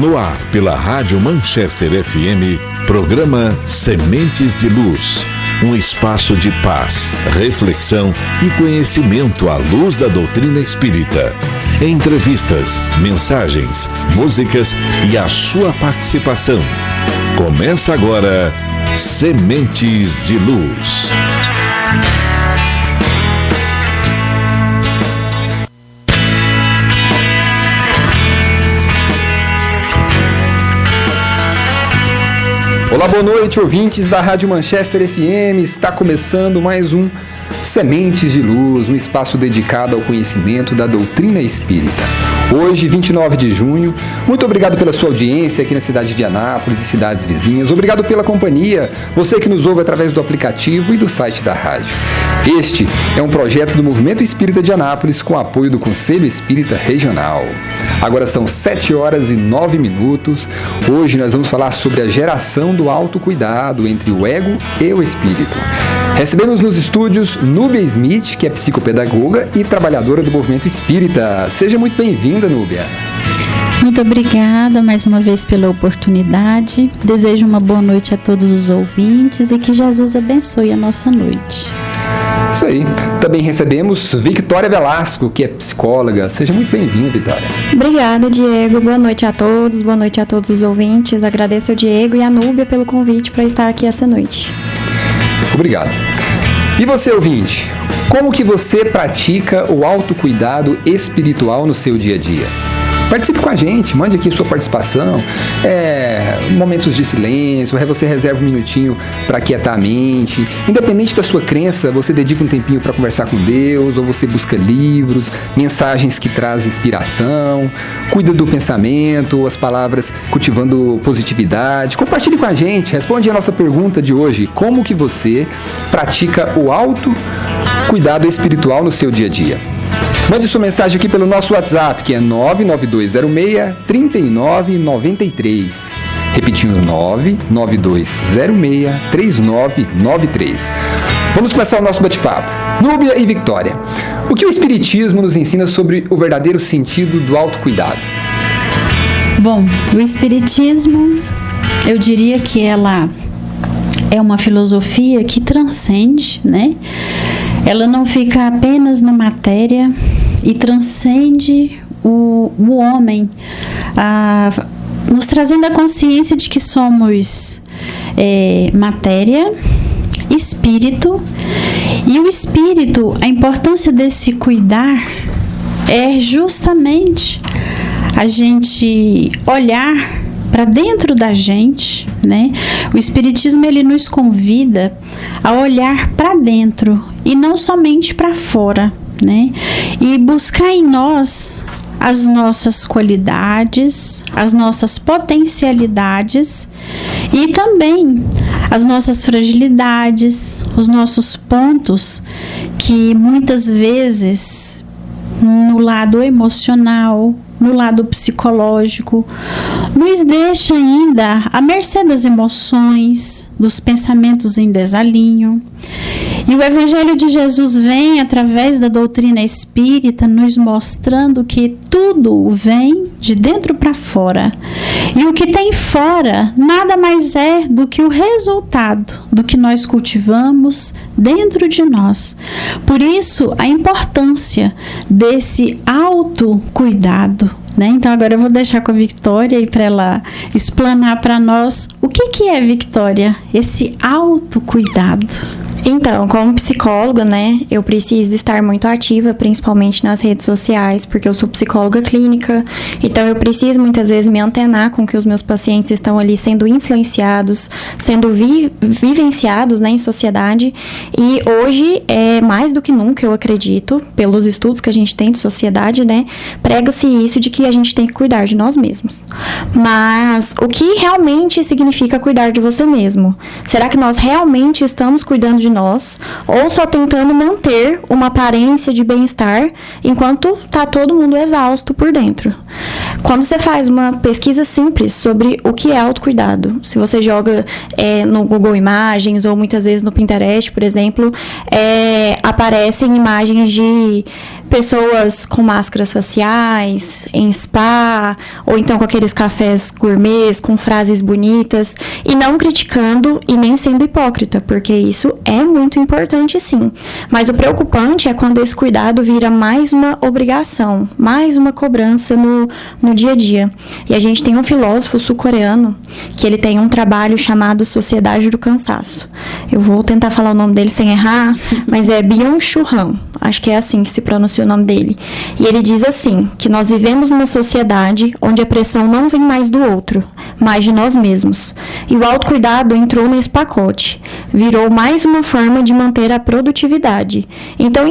No ar, pela Rádio Manchester FM, programa Sementes de Luz. Um espaço de paz, reflexão e conhecimento à luz da doutrina espírita. Entrevistas, mensagens, músicas e a sua participação. Começa agora, Sementes de Luz. Olá, boa noite, ouvintes da Rádio Manchester FM. Está começando mais um Sementes de Luz, um espaço dedicado ao conhecimento da doutrina espírita. Hoje, 29 de junho, muito obrigado pela sua audiência aqui na cidade de Anápolis e cidades vizinhas. Obrigado pela companhia, você que nos ouve através do aplicativo e do site da rádio. Este é um projeto do Movimento Espírita de Anápolis com apoio do Conselho Espírita Regional. Agora são 7h09. Hoje nós vamos falar sobre a geração do autocuidado entre o ego e o espírito. Recebemos nos estúdios Núbia Smith, que é psicopedagoga e trabalhadora do Movimento Espírita. Seja muito bem-vinda, Núbia. Muito obrigada mais uma vez pela oportunidade. Desejo uma boa noite a todos os ouvintes e que Jesus abençoe a nossa noite. Isso aí. Também recebemos Victória Velasco, que é psicóloga. Seja muito bem-vinda, Vitória. Obrigada, Diego. Boa noite a todos os ouvintes. Agradeço ao Diego e à Núbia pelo convite para estar aqui essa noite. Obrigado. E você, ouvinte, como que você pratica o autocuidado espiritual no seu dia a dia? Participe com a gente, mande aqui sua participação, momentos de silêncio, você reserva um minutinho para aquietar a mente. Independente da sua crença, você dedica um tempinho para conversar com Deus, ou você busca livros, mensagens que trazem inspiração, cuida do pensamento, as palavras cultivando positividade. Compartilhe com a gente, responde a nossa pergunta de hoje: como que você pratica o autocuidado espiritual no seu dia a dia? Mande sua mensagem aqui pelo nosso WhatsApp, que é 99206-3993. Repetindo, 99206-3993. Vamos começar o nosso bate-papo. Núbia e Victória, o que o Espiritismo nos ensina sobre o verdadeiro sentido do autocuidado? Bom, o Espiritismo, eu diria que ela é uma filosofia que transcende, né? Ela não fica apenas na matéria e transcende o homem, nos trazendo a consciência de que somos matéria, espírito, e o espírito, a importância desse cuidar é justamente a gente olhar para dentro da gente, né? O Espiritismo, ele nos convida a olhar para dentro e não somente para fora, né? E buscar em nós as nossas qualidades, as nossas potencialidades e também as nossas fragilidades, os nossos pontos que muitas vezes no lado emocional, no lado psicológico, nos deixa ainda à mercê das emoções, dos pensamentos em desalinho. E o Evangelho de Jesus vem, através da doutrina espírita, nos mostrando que tudo vem de dentro para fora. E o que tem fora nada mais é do que o resultado do que nós cultivamos dentro de nós. Por isso, a importância desse autocuidado, né? Então, agora eu vou deixar com a Victória para ela explanar para nós o que é, Victória, esse autocuidado. Então, como psicóloga, né, eu preciso estar muito ativa, principalmente nas redes sociais, porque eu sou psicóloga clínica, então eu preciso muitas vezes me antenar com que os meus pacientes estão ali sendo influenciados, sendo vivenciados, né, em sociedade, e hoje, mais do que nunca, eu acredito, pelos estudos que a gente tem de sociedade, né, prega-se isso de que a gente tem que cuidar de nós mesmos. Mas o que realmente significa cuidar de você mesmo? Será que nós realmente estamos cuidando de nós, ou só tentando manter uma aparência de bem-estar enquanto está todo mundo exausto por dentro? Quando você faz uma pesquisa simples sobre o que é autocuidado, se você joga no Google Imagens ou muitas vezes no Pinterest, por exemplo, aparecem imagens de pessoas com máscaras faciais, em spa, ou então com aqueles cafés gourmets, com frases bonitas, e não criticando e nem sendo hipócrita, porque isso é muito importante, sim. Mas o preocupante é quando esse cuidado vira mais uma obrigação, mais uma cobrança no dia a dia. E a gente tem um filósofo sul-coreano que ele tem um trabalho chamado Sociedade do Cansaço. Eu vou tentar falar o nome dele sem errar, mas é Byung-Chul Han. Acho que é assim que se pronuncia o nome dele. E ele diz assim, que nós vivemos numa sociedade onde a pressão não vem mais do outro, mas de nós mesmos. E o autocuidado entrou nesse pacote. Virou mais uma forma de manter a produtividade. Então,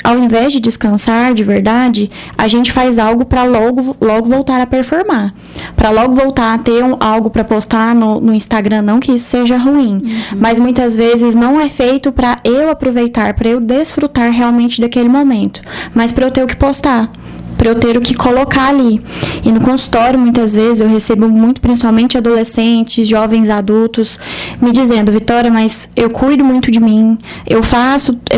ao invés de descansar de verdade, a gente faz algo para logo voltar a performar. Para logo voltar a ter algo para postar no Instagram, não que isso seja ruim. Mas muitas vezes não é feito para eu aproveitar, para eu desfrutar realmente daquele momento, mas para eu ter o que postar, para eu ter o que colocar ali. E no consultório, muitas vezes, eu recebo muito, principalmente adolescentes, jovens adultos, me dizendo, Vitória, mas eu cuido muito de mim, eu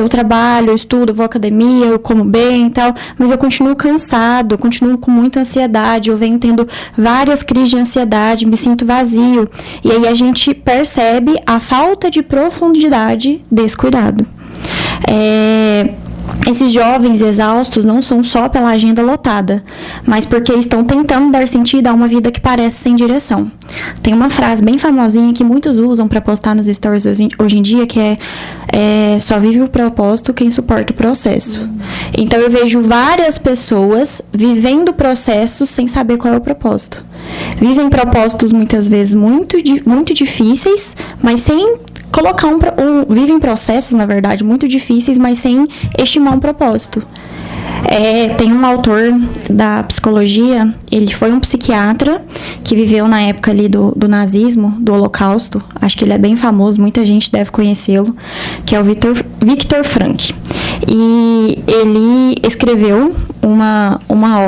trabalho, eu estudo, eu vou à academia, eu como bem e tal, mas eu continuo cansado, eu continuo com muita ansiedade, eu venho tendo várias crises de ansiedade, me sinto vazio. E aí a gente percebe a falta de profundidade desse cuidado. Esses jovens exaustos não são só pela agenda lotada, mas porque estão tentando dar sentido a uma vida que parece sem direção. Tem uma frase bem famosinha que muitos usam para postar nos stories hoje em dia, que é só vive o propósito quem suporta o processo. Então eu vejo várias pessoas vivendo processos sem saber qual é o propósito. Vivem propósitos muitas vezes muito difíceis, mas sem colocar vivem processos, na verdade, muito difíceis, mas sem estimar um propósito. Tem um autor da psicologia, ele foi um psiquiatra que viveu na época ali do nazismo, do Holocausto. Acho que ele é bem famoso, muita gente deve conhecê-lo, que é o Viktor Frankl. E ele escreveu uma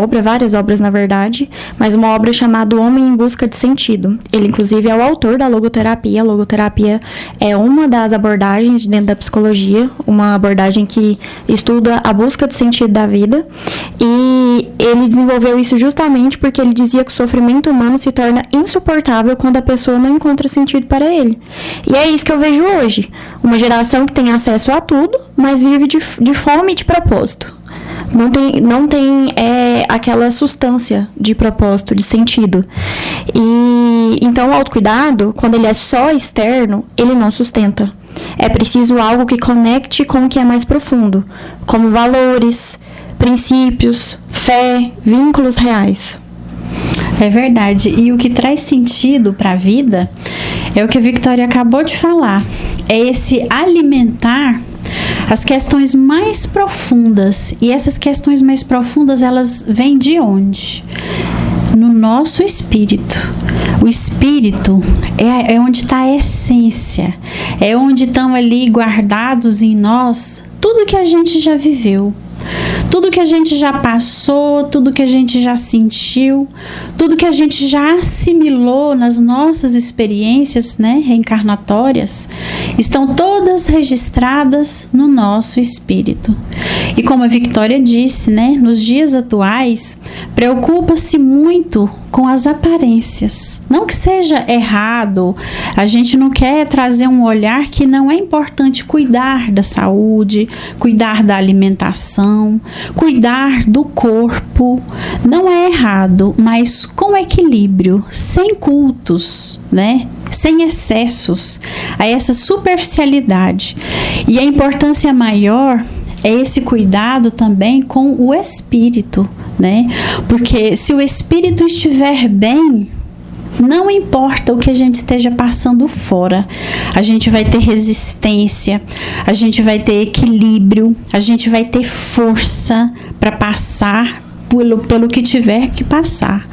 obra, várias obras na verdade, mas uma obra chamada O Homem em Busca de Sentido. Ele inclusive é o autor da logoterapia. A logoterapia é uma das abordagens dentro da psicologia, uma abordagem que estuda a busca de sentido da vida, e ele desenvolveu isso justamente porque ele dizia que o sofrimento humano se torna insuportável quando a pessoa não encontra sentido para ele. E é isso que eu vejo hoje, uma geração que tem acesso a tudo, mas vive de fome e de propósito. Não tem aquela substância de propósito, de sentido. E então o autocuidado, quando ele é só externo, ele não sustenta. É preciso algo que conecte com o que é mais profundo, como valores, princípios, fé, vínculos reais. É verdade. E o que traz sentido para a vida é o que a Victoria acabou de falar. É esse alimentar as questões mais profundas. E essas questões mais profundas, elas vêm de onde? No nosso espírito. O espírito é onde está a essência. É onde estão ali guardados em nós tudo que a gente já viveu. Tudo que a gente já passou, tudo que a gente já sentiu, tudo que a gente já assimilou nas nossas experiências, né, reencarnatórias, estão todas registradas no nosso espírito. E como a Victoria disse, né, nos dias atuais, preocupa-se muito com as aparências. Não que seja errado, a gente não quer trazer um olhar que não é importante cuidar da saúde, cuidar da alimentação, cuidar do corpo. Não é errado, mas com equilíbrio, sem cultos, né? Sem excessos, a essa superficialidade. E a importância maior é esse cuidado também com o espírito, né? Porque se o espírito estiver bem, não importa o que a gente esteja passando fora, a gente vai ter resistência, a gente vai ter equilíbrio, a gente vai ter força para passar pelo que tiver que passar.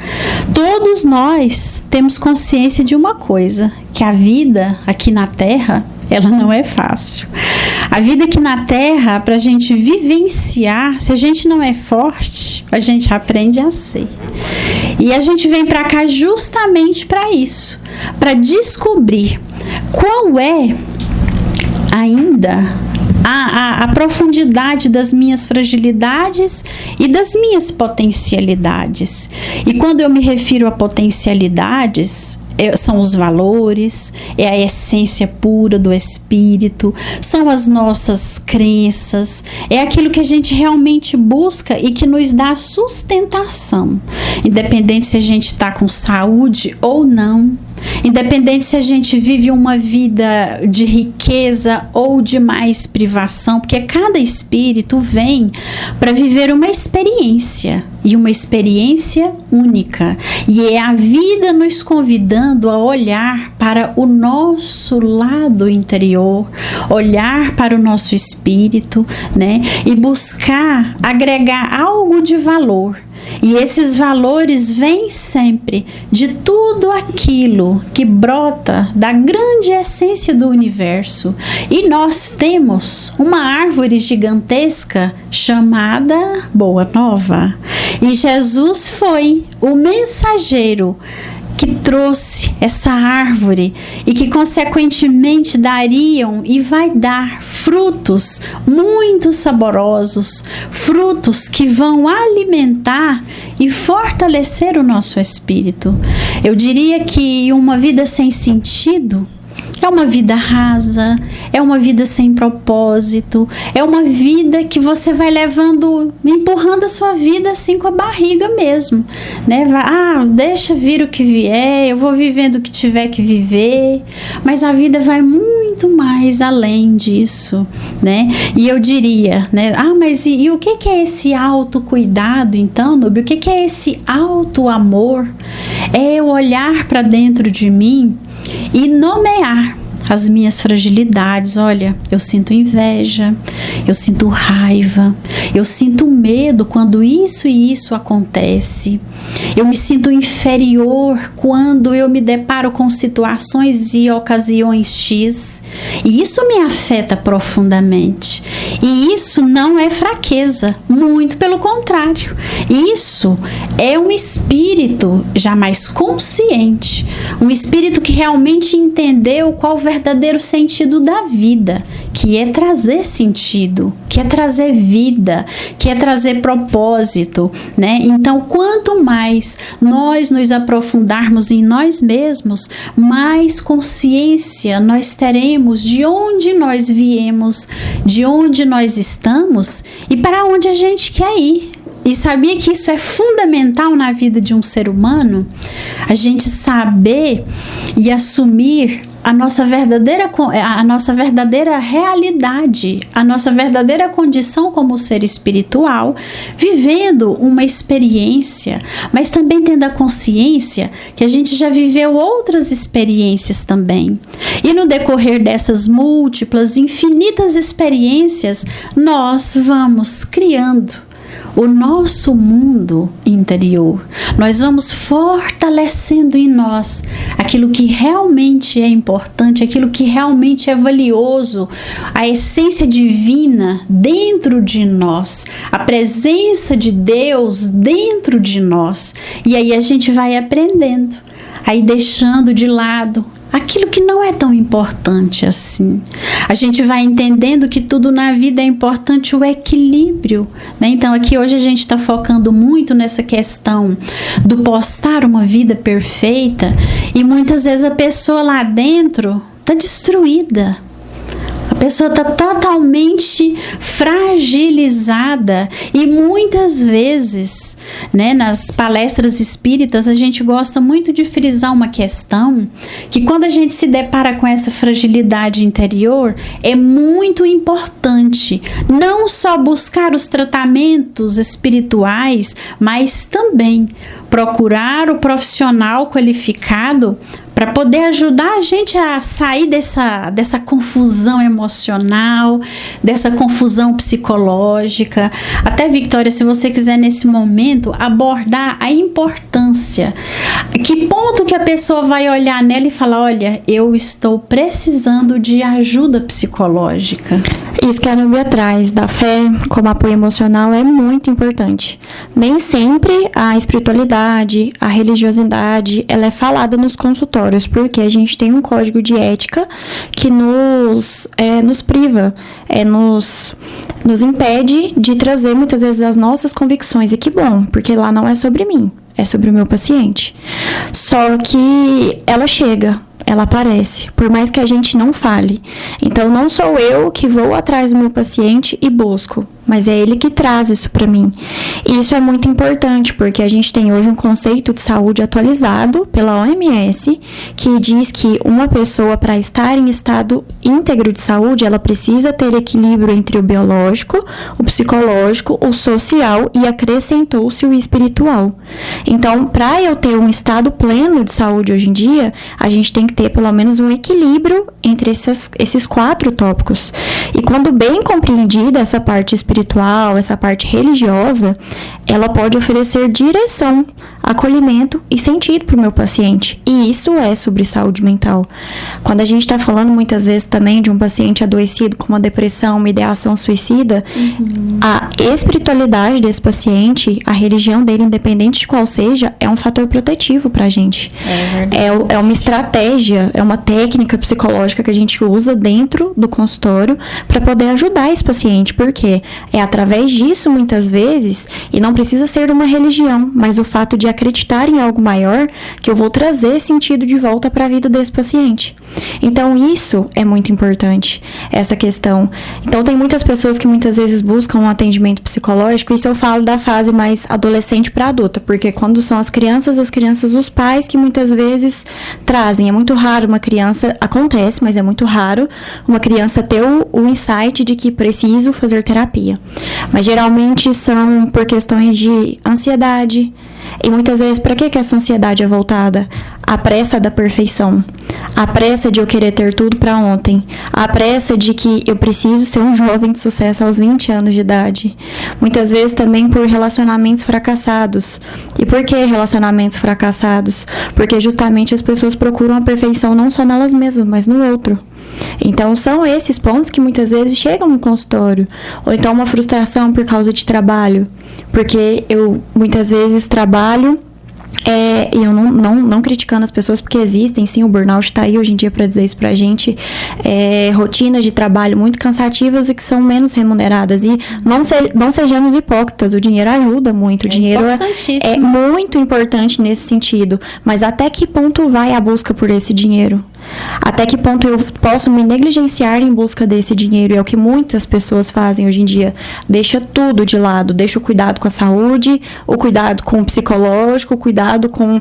Todos nós temos consciência de uma coisa, que a vida aqui na Terra, ela não é fácil. A vida aqui na Terra, para a gente vivenciar, se a gente não é forte, a gente aprende a ser. E a gente vem para cá justamente para isso, para descobrir qual é ainda a profundidade das minhas fragilidades e das minhas potencialidades. E quando eu me refiro a potencialidades, são os valores, é a essência pura do espírito, são as nossas crenças, é aquilo que a gente realmente busca e que nos dá sustentação, independente se a gente está com saúde ou não, independente se a gente vive uma vida de riqueza ou de mais privação, porque cada espírito vem para viver uma experiência, e uma experiência única, e é a vida nos convidando a olhar para o nosso lado interior, olhar para o nosso espírito, né, e buscar agregar algo de valor. E esses valores vêm sempre de tudo aquilo que brota da grande essência do universo. E nós temos uma árvore gigantesca chamada Boa Nova. E Jesus foi o mensageiro que trouxe essa árvore e que consequentemente dariam e vai dar frutos muito saborosos, frutos que vão alimentar e fortalecer o nosso espírito. Eu diria que uma vida sem sentido é uma vida rasa, é uma vida sem propósito, é uma vida que você vai levando, empurrando a sua vida assim com a barriga mesmo, né? Deixa vir o que vier, eu vou vivendo o que tiver que viver, mas a vida vai muito mais além disso, né? E eu diria, né? Mas e o que é esse autocuidado então, Núbio? O que é esse auto-amor? É eu olhar para dentro de mim e nomear as minhas fragilidades. Olha, eu sinto inveja, eu sinto raiva, eu sinto medo quando isso e isso acontece, eu me sinto inferior quando eu me deparo com situações e ocasiões X, e isso me afeta profundamente. E isso não é fraqueza, muito pelo contrário, isso é um espírito já mais consciente, um espírito que realmente entendeu qual o verdadeiro sentido da vida, que é trazer sentido, que é trazer vida, que é trazer propósito, né? Então, quanto mais nós nos aprofundarmos em nós mesmos, mais consciência nós teremos de onde nós viemos, de onde nós estamos e para onde a gente quer ir. E sabia que isso é fundamental na vida de um ser humano? A gente saber e assumir a nossa verdadeira realidade, a nossa verdadeira condição como ser espiritual, vivendo uma experiência, mas também tendo a consciência que a gente já viveu outras experiências também. E no decorrer dessas múltiplas, infinitas experiências, nós vamos criando o nosso mundo interior. Nós vamos fortalecendo em nós aquilo que realmente é importante, aquilo que realmente é valioso, a essência divina dentro de nós, a presença de Deus dentro de nós. E aí a gente vai aprendendo, aí deixando de lado aquilo que não é tão importante assim. A gente vai entendendo que tudo na vida é importante o equilíbrio, né? Então aqui hoje a gente está focando muito nessa questão do postar uma vida perfeita e muitas vezes a pessoa lá dentro está destruída. A pessoa está totalmente fragilizada e muitas vezes, né, nas palestras espíritas a gente gosta muito de frisar uma questão que quando a gente se depara com essa fragilidade interior é muito importante não só buscar os tratamentos espirituais, mas também procurar o profissional qualificado para poder ajudar a gente a sair dessa confusão emocional, dessa confusão psicológica. Até, Victória, se você quiser nesse momento abordar a importância, que ponto que a pessoa vai olhar nela e falar, olha, eu estou precisando de ajuda psicológica. Isso que a Núbia traz da fé como apoio emocional é muito importante. Nem sempre a espiritualidade, a religiosidade, ela é falada nos consultórios, porque a gente tem um código de ética que nos priva, nos impede de trazer muitas vezes as nossas convicções. E que bom, porque lá não é sobre mim, é sobre o meu paciente. Só que ela chega, ela aparece, por mais que a gente não fale. Então, não sou eu que vou atrás do meu paciente e busco, mas é ele que traz isso para mim. E isso é muito importante, porque a gente tem hoje um conceito de saúde atualizado pela OMS, que diz que uma pessoa, para estar em estado íntegro de saúde, ela precisa ter equilíbrio entre o biológico, o psicológico, o social e acrescentou-se o espiritual. Então, para eu ter um estado pleno de saúde hoje em dia, a gente tem que ter pelo menos um equilíbrio entre esses 4 tópicos. E quando bem compreendida essa parte espiritual, essa parte religiosa, ela pode oferecer direção, acolhimento e sentido para o meu paciente. E isso é sobre saúde mental. Quando a gente está falando muitas vezes também de um paciente adoecido com uma depressão, uma ideação suicida, a espiritualidade desse paciente, a religião dele, independente de qual seja, é um fator protetivo para a gente. É uma estratégia, é uma técnica psicológica que a gente usa dentro do consultório para poder ajudar esse paciente. Por quê? É através disso, muitas vezes, e não precisa ser uma religião, mas o fato de acreditar em algo maior, que eu vou trazer sentido de volta para a vida desse paciente. Então, isso é muito importante, essa questão. Então, tem muitas pessoas que muitas vezes buscam um atendimento psicológico, isso eu falo da fase mais adolescente para adulta, porque quando são as crianças, os pais que muitas vezes trazem. É muito raro uma criança, acontece, mas é muito raro, uma criança ter o insight de que preciso fazer terapia. Mas geralmente são por questões de ansiedade. E muitas vezes, para que essa ansiedade é voltada? A pressa da perfeição, a pressa de eu querer ter tudo para ontem, a pressa de que eu preciso ser um jovem de sucesso aos 20 anos de idade. Muitas vezes também por relacionamentos fracassados. E por que relacionamentos fracassados? Porque justamente as pessoas procuram a perfeição não só nelas mesmas, mas no outro. Então, são esses pontos que muitas vezes chegam no consultório. Ou então uma frustração por causa de trabalho. Porque eu muitas vezes trabalho e eu não criticando as pessoas, porque existem, sim, o burnout está aí hoje em dia para dizer isso pra gente, rotinas de trabalho muito cansativas e que são menos remuneradas. E não sejamos hipócritas, o dinheiro ajuda muito, o dinheiro é muito importante nesse sentido, mas até que ponto vai a busca por esse dinheiro? Até que ponto eu posso me negligenciar em busca desse dinheiro? É o que muitas pessoas fazem hoje em dia. Deixa tudo de lado. Deixa o cuidado com a saúde, o cuidado com o psicológico, o cuidado com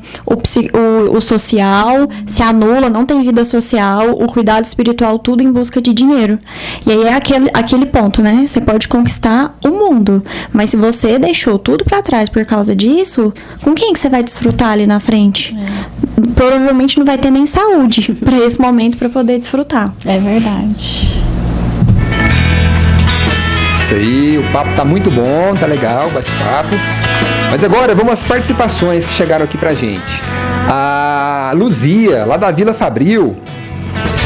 o social. Se anula, não tem vida social, o cuidado espiritual, tudo em busca de dinheiro. E aí é aquele ponto, né? Você pode conquistar o mundo, mas se você deixou tudo pra trás por causa disso, com quem que você vai desfrutar ali na frente? Provavelmente não vai ter nem saúde para esse momento para poder desfrutar. É verdade. Isso aí, o papo tá muito bom, tá legal, bate-papo. Mas agora vamos às participações que chegaram aqui pra gente. A Luzia, lá da Vila Fabril,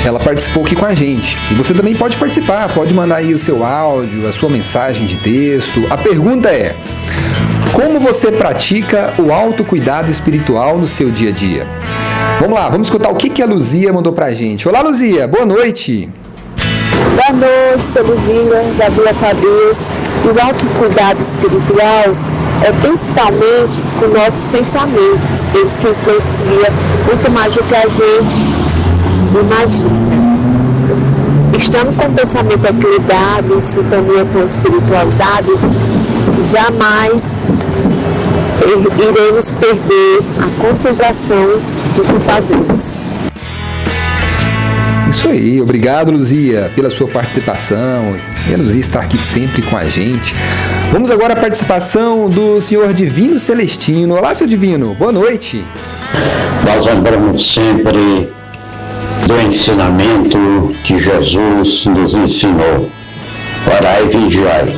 ela participou aqui com a gente. E você também pode participar, pode mandar aí o seu áudio, a sua mensagem de texto. A pergunta é: como você pratica o autocuidado espiritual no seu dia a dia? Vamos lá, vamos escutar o que a Luzia mandou pra gente. Olá, Luzia, boa noite. Boa noite, sou Luzia, da Vila Fabril. O autocuidado espiritual é principalmente com nossos pensamentos, eles que influenciam muito mais do que a gente imagina. Estando com o pensamento equilibrado, em sintonia com a espiritualidade, jamais iremos perder a concentração do que fazemos. Isso aí, obrigado, Luzia, pela sua participação. E a Luzia está aqui sempre com a gente. Vamos agora à participação do senhor Divino Celestino. Olá, seu Divino, boa noite. Nós lembramos sempre do ensinamento que Jesus nos ensinou. Orai e vigiai.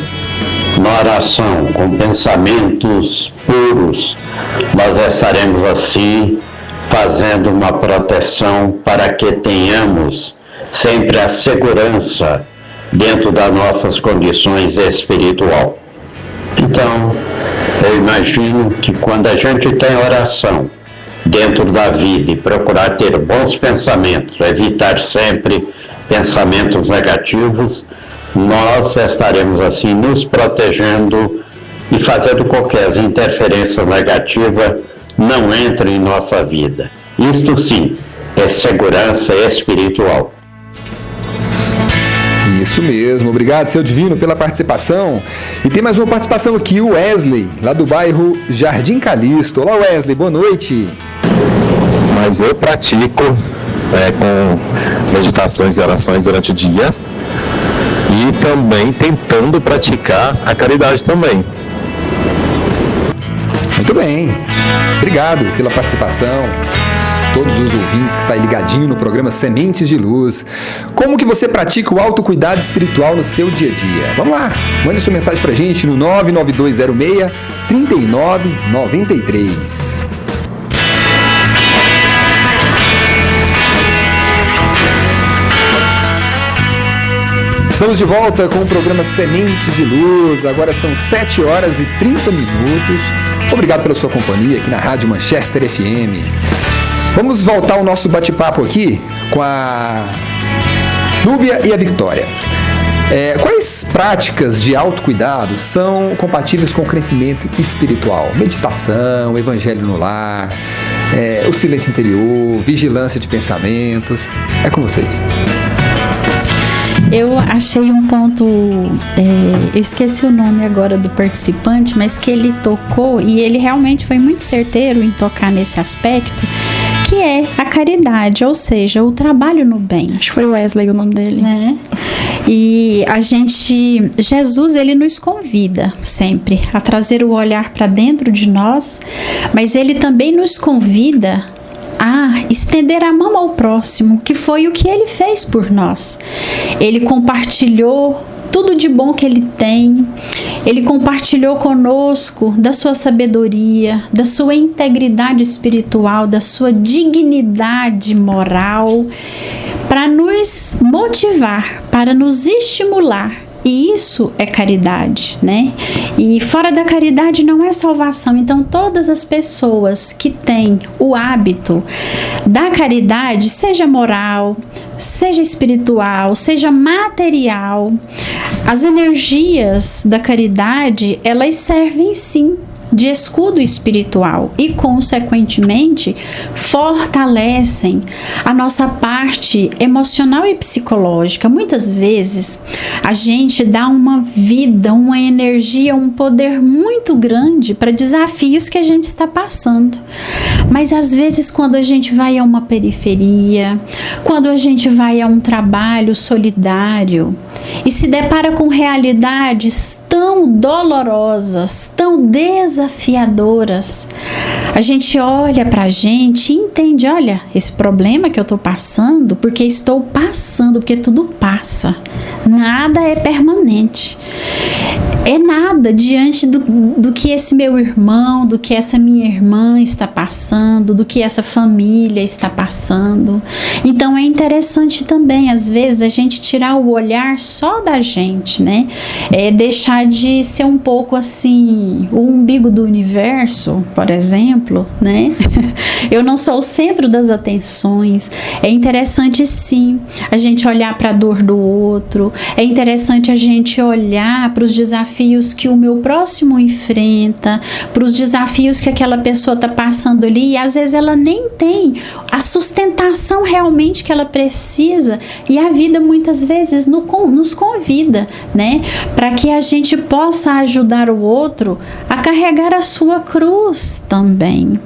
Na oração, com pensamentos puros, nós estaremos assim fazendo uma proteção para que tenhamos sempre a segurança dentro das nossas condições espiritual. Então, eu imagino que quando a gente tem oração dentro da vida e procurar ter bons pensamentos, evitar sempre pensamentos negativos, nós estaremos assim nos protegendo e fazendo com que as interferências negativas não entrem em nossa vida. Isto sim é segurança espiritual. Isso mesmo, obrigado, seu Divino, pela participação. E tem mais uma participação aqui, o Wesley, lá do bairro Jardim Calixto. Olá, Wesley, boa noite. Mas eu pratico com meditações e orações durante o dia e também tentando praticar a caridade também. Muito bem, obrigado pela participação. Todos os ouvintes que estão aí ligadinho no programa Sementes de Luz. Como que você pratica o autocuidado espiritual no seu dia a dia? Vamos lá, mande sua mensagem pra gente no 99206-3993. Estamos de volta com o programa Sementes de Luz. Agora são 7 horas e 30 minutos. Obrigado pela sua companhia aqui na Rádio Manchester FM. Vamos voltar ao nosso bate-papo aqui com a Núbia e a Victória. Quais práticas de autocuidado são compatíveis com o crescimento espiritual? Meditação, evangelho no lar, o silêncio interior, vigilância de pensamentos. É com vocês. Eu achei um ponto, eu esqueci o nome agora do participante, mas que ele tocou e ele realmente foi muito certeiro em tocar nesse aspecto, que é a caridade, ou seja, o trabalho no bem. Acho que foi Wesley o nome dele. E Jesus, ele nos convida sempre a trazer o olhar para dentro de nós, mas ele também nos convida a estender a mão ao próximo, que foi o que ele fez por nós. Ele compartilhou tudo de bom que ele tem. Ele compartilhou conosco da sua sabedoria, da sua integridade espiritual, da sua dignidade moral, para nos motivar, para nos estimular. E isso é caridade, né? E fora da caridade não é salvação. Então, todas as pessoas que têm o hábito da caridade, seja moral, seja espiritual, seja material, as energias da caridade, elas servem sim de escudo espiritual e, consequentemente, fortalecem a nossa parte emocional e psicológica. Muitas vezes, a gente dá uma vida, uma energia, um poder muito grande para desafios que a gente está passando. Mas, às vezes, quando a gente vai a uma periferia, quando a gente vai a um trabalho solidário e se depara com realidades tão dolorosas, tão desafiadoras, a gente olha pra gente e entende, olha, esse problema que eu tô passando, porque estou passando, porque tudo passa, nada é permanente, é nada diante do que esse meu irmão, do que essa minha irmã está passando, do que essa família está passando. Então é interessante também, às vezes, a gente tirar o olhar só da gente, né? Deixar de ser um pouco assim, o umbigo do universo, por exemplo, né? Eu não sou o centro das atenções. É interessante sim a gente olhar para a dor do outro, é interessante a gente olhar para os desafios que o meu próximo enfrenta, para os desafios que aquela pessoa está passando ali, e às vezes ela nem tem a sustentação realmente que ela precisa, e a vida muitas vezes nos convida, né, para que a gente possa ajudar o outro a carregar a sua cruz também.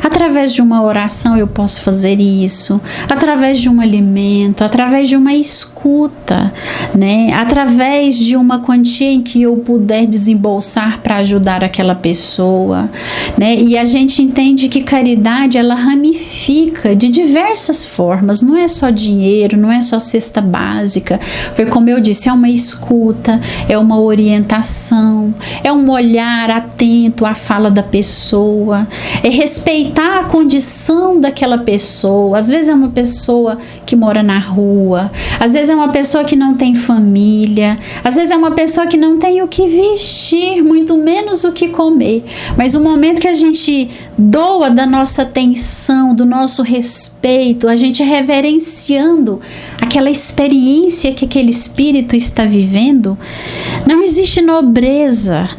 Através de uma oração eu posso fazer isso, através de um alimento, através de uma escuta, né, através de uma quantia em que eu puder desembolsar para ajudar aquela pessoa, né, e a gente entende que caridade, ela ramifica significa de diversas formas, não é só dinheiro, não é só cesta básica. Foi como eu disse, é uma escuta, é uma orientação, é um olhar atento à fala da pessoa, é respeitar a condição daquela pessoa. Às vezes é uma pessoa que mora na rua, às vezes é uma pessoa que não tem família, às vezes é uma pessoa que não tem o que vestir, muito menos o que comer. Mas o momento que a gente doa da nossa atenção, do nosso respeito, a gente reverenciando aquela experiência que aquele espírito está vivendo, não existe nobreza,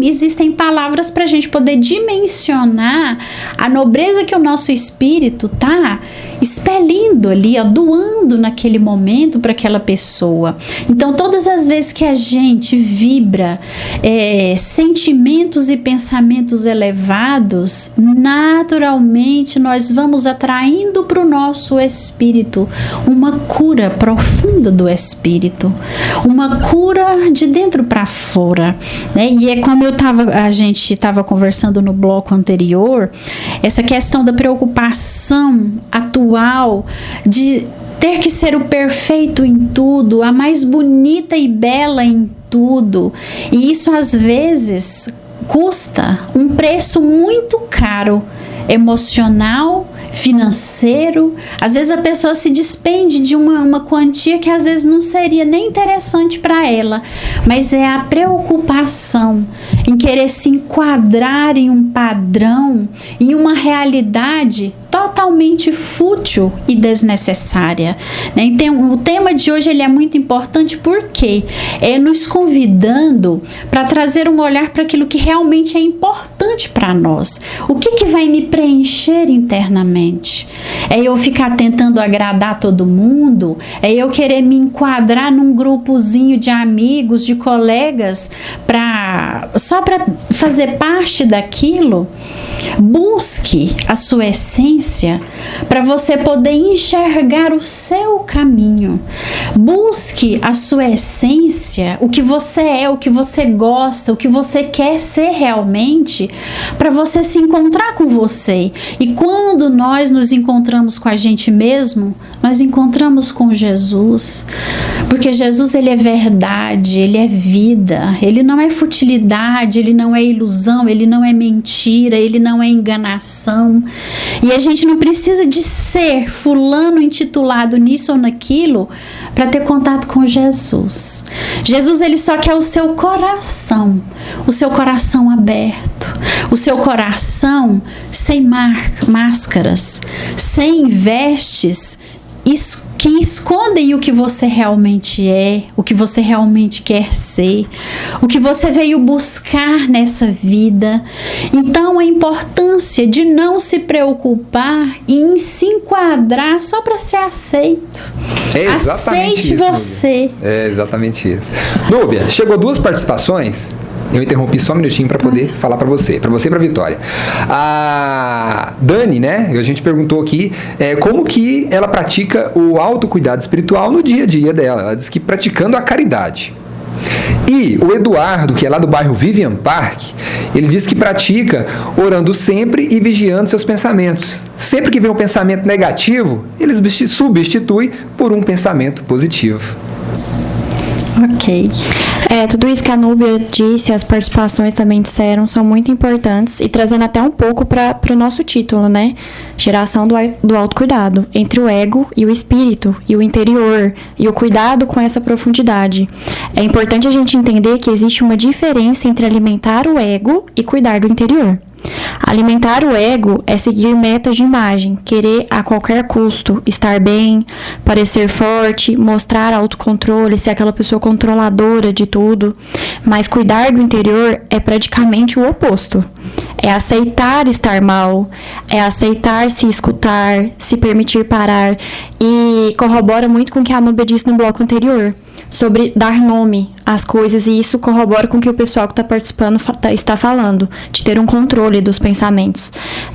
existem palavras para a gente poder dimensionar a nobreza que o nosso espírito está expelindo ali, doando naquele momento para aquela pessoa. Então, todas as vezes que a gente vibra sentimentos e pensamentos elevados, naturalmente nós vamos atraindo para o nosso espírito uma cura profunda do espírito, uma cura de dentro para fora, né? E é como a gente estava conversando no bloco anterior, essa questão da preocupação atual de ter que ser o perfeito em tudo, a mais bonita e bela em tudo. E isso às vezes custa um preço muito caro, emocional, financeiro. Às vezes a pessoa se despende de uma quantia que às vezes não seria nem interessante para ela, mas é a preocupação em querer se enquadrar em um padrão, em uma realidade totalmente fútil e desnecessária, né? Então, o tema de hoje ele é muito importante porque é nos convidando para trazer um olhar para aquilo que realmente é importante para nós. O que vai me preencher internamente? É eu ficar tentando agradar todo mundo? É eu querer me enquadrar num grupozinho de amigos, de colegas, só para fazer parte daquilo? Busque a sua essência para você poder enxergar o seu caminho. Busque a sua essência, o que você é, o que você gosta, o que você quer ser realmente, para você se encontrar com você. E quando nós nos encontramos com a gente mesmo, nós encontramos com Jesus. Porque Jesus, ele é verdade, ele é vida, ele não é futilidade, ele não é ilusão, ele não é mentira, ele não é enganação. E a gente não precisa de ser fulano intitulado nisso ou naquilo para ter contato com Jesus. Jesus, ele só quer o seu coração aberto, o seu coração sem máscaras, sem vestes que escondem o que você realmente é, o que você realmente quer ser, o que você veio buscar nessa vida. Então, a importância de não se preocupar em se enquadrar só para ser aceito. É exatamente Aceite isso, você. Núbia. É exatamente isso. Núbia, chegou 2 participações. Eu interrompi só um minutinho para poder falar para você e para Vitória. A Dani, né? A gente perguntou aqui como que ela pratica o autocuidado espiritual no dia a dia dela. Ela disse que praticando a caridade. E o Eduardo, que é lá do bairro Vivian Park, ele diz que pratica orando sempre e vigiando seus pensamentos. Sempre que vem um pensamento negativo, ele substitui por um pensamento positivo. Ok. Tudo isso que a Núbia disse, as participações também disseram, são muito importantes e trazendo até um pouco para o nosso título, né? Geração do autocuidado, entre o ego e o espírito, e o interior, e o cuidado com essa profundidade. É importante a gente entender que existe uma diferença entre alimentar o ego e cuidar do interior. Alimentar o ego é seguir metas de imagem, querer a qualquer custo estar bem, parecer forte, mostrar autocontrole, ser aquela pessoa controladora de tudo. Mas cuidar do interior é praticamente o oposto. É aceitar estar mal, é aceitar se escutar, se permitir parar. E corrobora muito com o que a Núbia disse no bloco anterior, sobre dar nome às coisas, e isso corrobora com o que o pessoal que está participando está falando, de ter um controle dos pensamentos.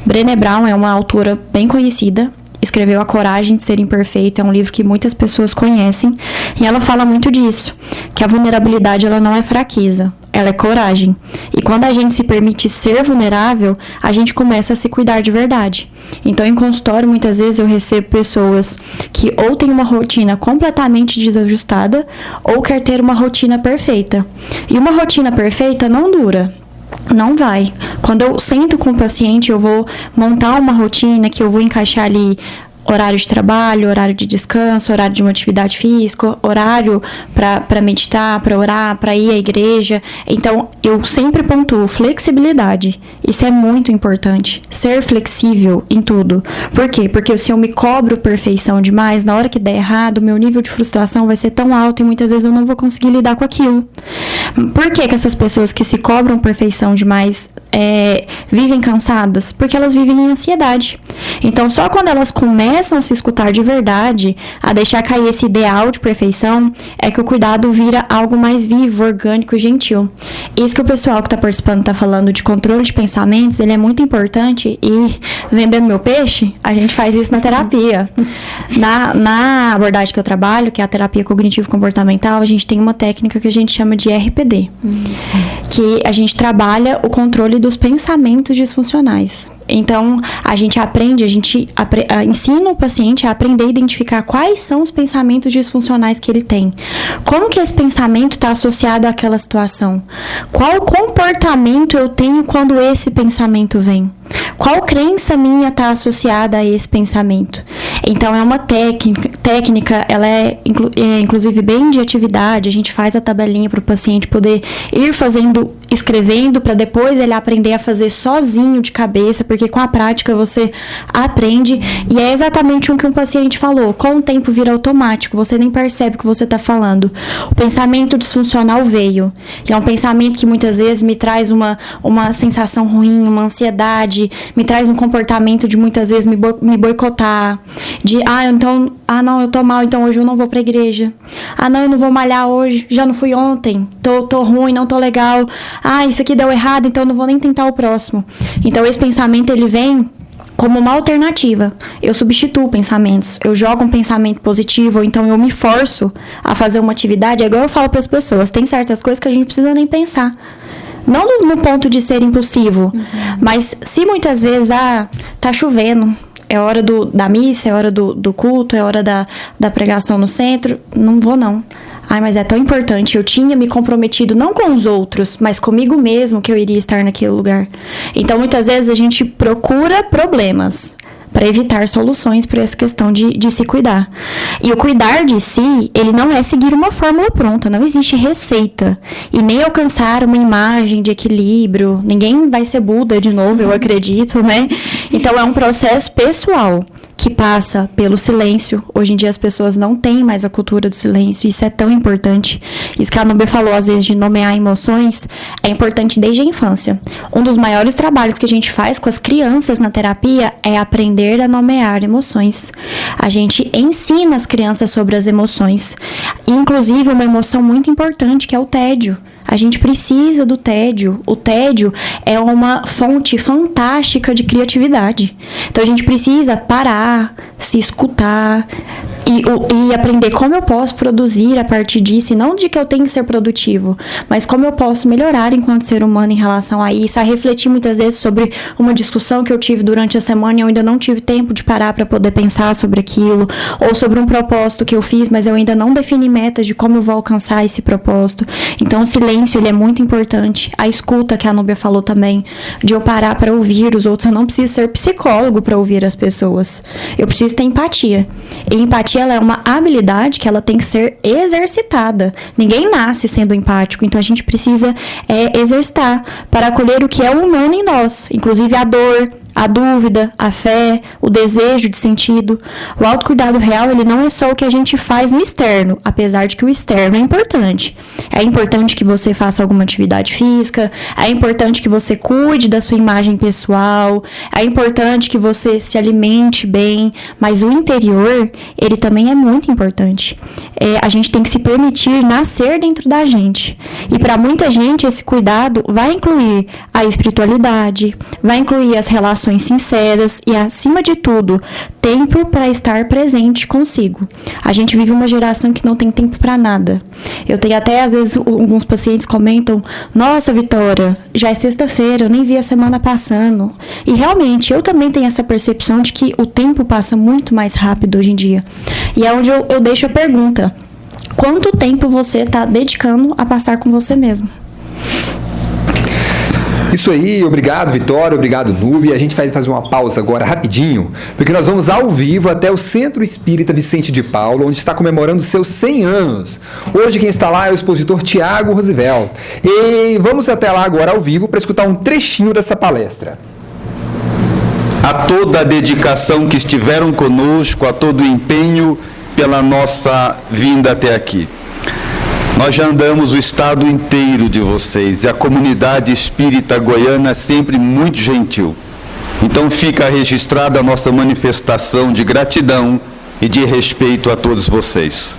Brené Brown é uma autora bem conhecida, escreveu A Coragem de Ser Imperfeito, é um livro que muitas pessoas conhecem, e ela fala muito disso, que a vulnerabilidade ela não é fraqueza, ela é coragem. E quando a gente se permite ser vulnerável, a gente começa a se cuidar de verdade. Então, em consultório, muitas vezes eu recebo pessoas que ou têm uma rotina completamente desajustada ou quer ter uma rotina perfeita. E uma rotina perfeita não dura. Não vai. Quando eu sento com o paciente, eu vou montar uma rotina que eu vou encaixar ali horário de trabalho, horário de descanso, horário de uma atividade física, horário para meditar, para orar, para ir à igreja. Então, eu sempre pontuo flexibilidade. Isso é muito importante. Ser flexível em tudo. Por quê? Porque se eu me cobro perfeição demais, na hora que der errado, meu nível de frustração vai ser tão alto e muitas vezes eu não vou conseguir lidar com aquilo. Por que essas pessoas que se cobram perfeição demais vivem cansadas? Porque elas vivem em ansiedade. Então, só quando elas começam a se escutar de verdade, a deixar cair esse ideal de perfeição, é que o cuidado vira algo mais vivo, orgânico e gentil. Isso que o pessoal que está participando está falando de controle de pensamentos, ele é muito importante, e vendendo meu peixe, a gente faz isso na terapia. Na abordagem que eu trabalho, que é a terapia cognitivo-comportamental, a gente tem uma técnica que a gente chama de RPD, que a gente trabalha o controle dos pensamentos disfuncionais. Então, a gente ensina o paciente a aprender a identificar quais são os pensamentos disfuncionais que ele tem. Como que esse pensamento está associado àquela situação? Qual comportamento eu tenho quando esse pensamento vem? Qual crença minha está associada a esse pensamento? Então, é uma técnica, ela é inclusive bem de atividade, a gente faz a tabelinha para o paciente poder ir escrevendo, para depois ele aprender a fazer sozinho de cabeça, porque com a prática você aprende, e é exatamente o que um paciente falou, com o tempo vira automático, você nem percebe o que você está falando. O pensamento disfuncional veio, e é um pensamento que muitas vezes me traz uma sensação ruim, uma ansiedade, me traz um comportamento de muitas vezes me boicotar, de, não, eu tô mal, então hoje eu não vou pra igreja. Não, eu não vou malhar hoje, já não fui ontem, tô ruim, não tô legal. Isso aqui deu errado, então eu não vou nem tentar o próximo. Então esse pensamento, ele vem como uma alternativa. Eu substituo pensamentos, eu jogo um pensamento positivo, ou então eu me forço a fazer uma atividade. É igual eu falo para as pessoas, tem certas coisas que a gente não precisa nem pensar. Não no ponto de ser impulsivo, mas se muitas vezes, tá chovendo, é hora da missa, é hora do culto, é hora da pregação no centro, não vou não. Mas é tão importante, eu tinha me comprometido não com os outros, mas comigo mesmo que eu iria estar naquele lugar. Então, muitas vezes a gente procura problemas para evitar soluções para essa questão de se cuidar. E o cuidar de si, ele não é seguir uma fórmula pronta, não existe receita. E nem alcançar uma imagem de equilíbrio. Ninguém vai ser Buda de novo, eu acredito, né? Então, é um processo pessoal que passa pelo silêncio. Hoje em dia as pessoas não têm mais a cultura do silêncio, isso é tão importante. Isso que a Nubia falou, às vezes, de nomear emoções, é importante desde a infância. Um dos maiores trabalhos que a gente faz com as crianças na terapia é aprender a nomear emoções. A gente ensina as crianças sobre as emoções, inclusive uma emoção muito importante, que é o tédio. A gente precisa do tédio. O tédio é uma fonte fantástica de criatividade. Então, a gente precisa parar, se escutar e aprender como eu posso produzir a partir disso. E não de que eu tenho que ser produtivo, mas como eu posso melhorar enquanto ser humano em relação a isso. A refletir muitas vezes sobre uma discussão que eu tive durante a semana e eu ainda não tive tempo de parar para poder pensar sobre aquilo. Ou sobre um propósito que eu fiz, mas eu ainda não defini metas de como eu vou alcançar esse propósito. Então, o silêncio, ele é muito importante. A escuta, que a Nubia falou também, de eu parar para ouvir os outros. Eu não preciso ser psicólogo para ouvir as pessoas. Eu preciso ter empatia. E empatia, ela é uma habilidade que ela tem que ser exercitada. Ninguém nasce sendo empático, então a gente precisa exercitar para acolher o que é humano em nós, inclusive a dor, a dúvida, a fé, o desejo de sentido. O autocuidado real, ele não é só o que a gente faz no externo, apesar de que o externo é importante. É importante que você faça alguma atividade física, é importante que você cuide da sua imagem pessoal, é importante que você se alimente bem, mas o interior, ele também é muito importante. a gente tem que se permitir nascer dentro da gente. E para muita gente, esse cuidado vai incluir a espiritualidade, vai incluir as relações sinceras e, acima de tudo, tempo para estar presente consigo. A gente vive uma geração que não tem tempo para nada. Eu tenho até, às vezes, alguns pacientes comentam: nossa, Vitória, já é sexta-feira, eu nem vi a semana passando. E realmente, eu também tenho essa percepção de que o tempo passa muito mais rápido hoje em dia. E é onde eu deixo a pergunta: quanto tempo você está dedicando a passar com você mesmo? Isso aí, obrigado Vitória, obrigado Nube. A gente vai fazer uma pausa agora rapidinho, porque nós vamos ao vivo até o Centro Espírita Vicente de Paulo, onde está comemorando seus 100 anos. Hoje quem está lá é o expositor Tiago Roosevelt. E vamos até lá agora ao vivo para escutar um trechinho dessa palestra. A toda a dedicação que estiveram conosco, a todo o empenho pela nossa vinda até aqui. Nós já andamos o estado inteiro de vocês e a comunidade espírita goiana é sempre muito gentil. Então fica registrada a nossa manifestação de gratidão e de respeito a todos vocês.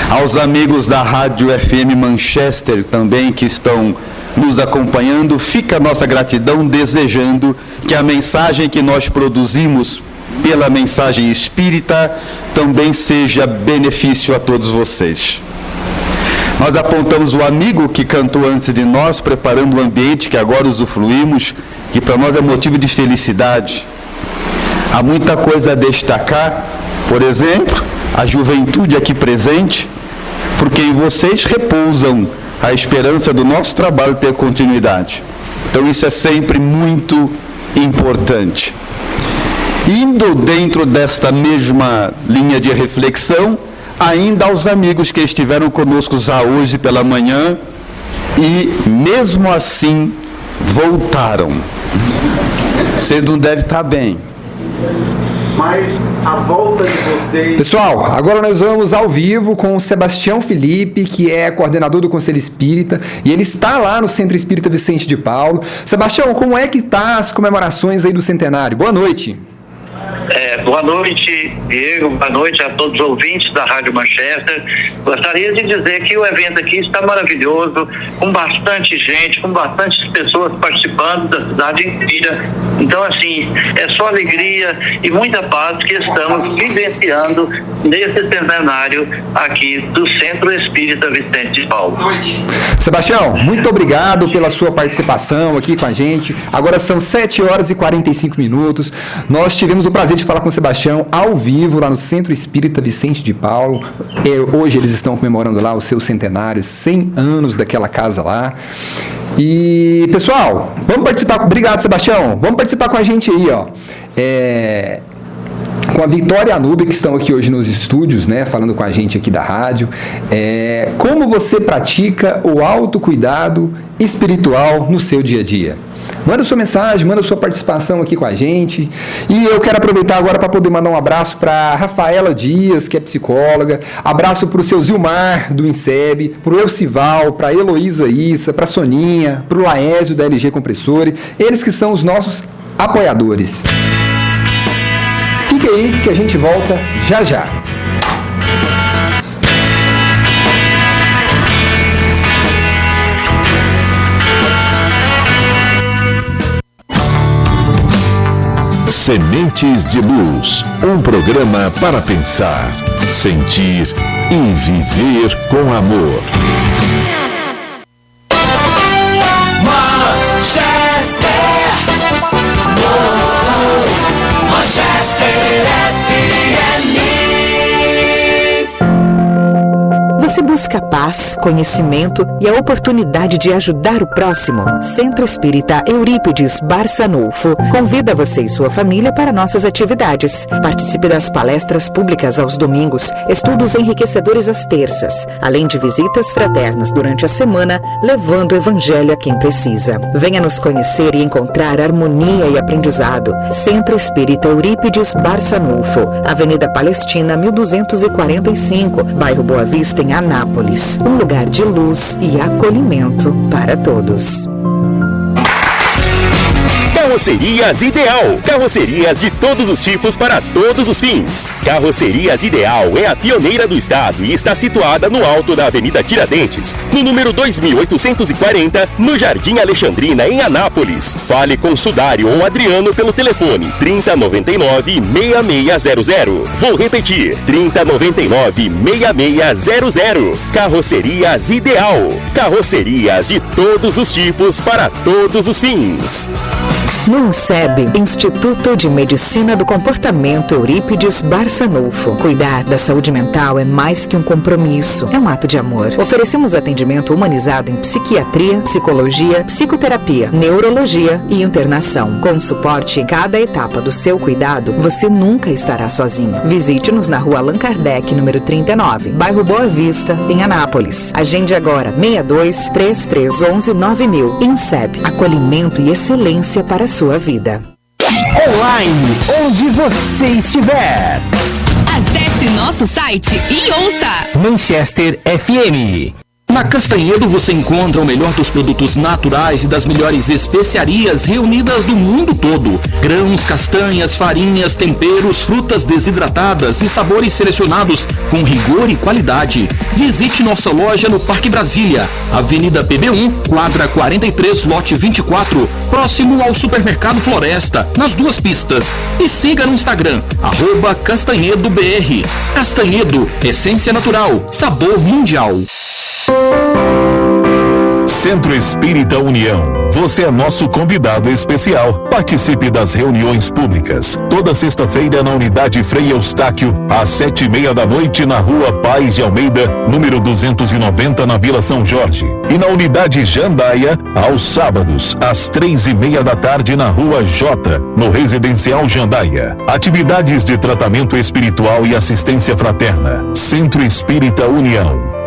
Aos amigos da Rádio FM Manchester também que estão nos acompanhando, fica a nossa gratidão, desejando que a mensagem que nós produzimos pela mensagem espírita também seja benefício a todos vocês. Nós apontamos o amigo que cantou antes de nós, preparando o ambiente que agora usufruímos, que para nós é motivo de felicidade. Há muita coisa a destacar, por exemplo, a juventude aqui presente, porque em vocês repousam a esperança do nosso trabalho ter continuidade. Então isso é sempre muito importante. Indo dentro desta mesma linha de reflexão, ainda aos amigos que estiveram conosco já hoje pela manhã e mesmo assim voltaram. Vocês não devem estar bem. Mas a volta de vocês... Pessoal, agora nós vamos ao vivo com o Sebastião Felipe, que é coordenador do Conselho Espírita, e ele está lá no Centro Espírita Vicente de Paulo. Sebastião, como é que está as comemorações aí do centenário? Boa noite. Boa noite, Diego. Boa noite a todos os ouvintes da Rádio Manchester. Gostaria de dizer que o evento aqui está maravilhoso, com bastante gente, com bastantes pessoas participando da cidade inteira. Então, assim, é só alegria e muita paz que estamos vivenciando nesse centenário aqui do Centro Espírita Vicente de Paulo. Sebastião, muito obrigado pela sua participação aqui com a gente. Agora são 7h45. Nós tivemos o prazer de falar com o Sebastião ao vivo lá no Centro Espírita Vicente de Paulo. Hoje eles estão comemorando lá o seu centenário, 100 anos daquela casa lá. E, pessoal, vamos participar. Obrigado, Sebastião. Vamos participar com a gente aí, ó. Com a Vitória e a Nube, que estão aqui hoje nos estúdios, né, falando com a gente aqui da rádio. Como você pratica o autocuidado espiritual no seu dia a dia? Manda sua mensagem, manda sua participação aqui com a gente. E eu quero aproveitar agora para poder mandar um abraço para Rafaela Dias, que é psicóloga. Abraço para o seu Zilmar, do INSEB, para o Elcival, para a Heloísa Issa, para a Soninha, para o Laésio, da LG Compressore. Eles que são os nossos apoiadores. Fique aí que a gente volta já já. Sementes de Luz, um programa para pensar, sentir e viver com amor. Você busca paz, conhecimento e a oportunidade de ajudar o próximo? Centro Espírita Eurípides Barçanufo convida você e sua família para nossas atividades. Participe das palestras públicas aos domingos, estudos enriquecedores às terças, além de visitas fraternas durante a semana, levando o evangelho a quem precisa. Venha nos conhecer e encontrar harmonia e aprendizado. Centro Espírita Eurípides Barçanufo, Avenida Palestina, 1245, bairro Boa Vista, em Anápolis, um lugar de luz e acolhimento para todos. Carrocerias Ideal. Carrocerias de todos os tipos para todos os fins. Carrocerias Ideal é a pioneira do estado e está situada no alto da Avenida Tiradentes, no número 2840, no Jardim Alexandrina, em Anápolis. Fale com Sudário ou Adriano pelo telefone 3099-6600. Vou repetir, 3099-6600. Carrocerias Ideal. Carrocerias de todos os tipos para todos os fins. No INSEB, Instituto de Medicina do Comportamento Eurípides Barçanufo. Cuidar da saúde mental é mais que um compromisso, é um ato de amor. Oferecemos atendimento humanizado em psiquiatria, psicologia, psicoterapia, neurologia e internação. Com suporte em cada etapa do seu cuidado, você nunca estará sozinho. Visite-nos na Rua Allan Kardec, número 39, bairro Boa Vista, em Anápolis. Agende agora, 62-3311-9000. INSEB, acolhimento e excelência para a sua vida. Online, onde você estiver. Acesse nosso site e ouça Manchester FM. Na Castanhedo você encontra o melhor dos produtos naturais e das melhores especiarias reunidas do mundo todo. Grãos, castanhas, farinhas, temperos, frutas desidratadas e sabores selecionados com rigor e qualidade. Visite nossa loja no Parque Brasília, Avenida PB1, quadra 43, lote 24, próximo ao Supermercado Floresta, nas duas pistas. E siga no Instagram, @CastanhedoBR. Castanhedo, essência natural, sabor mundial. Centro Espírita União. Você é nosso convidado especial. Participe das reuniões públicas. Toda sexta-feira na Unidade Frei Eustáquio, às 7:30 da noite, na Rua Paz de Almeida, número 290, na Vila São Jorge. E na Unidade Jandaia, aos sábados, às 3:30 da tarde, na Rua J, no Residencial Jandaia. Atividades de tratamento espiritual e assistência fraterna. Centro Espírita União.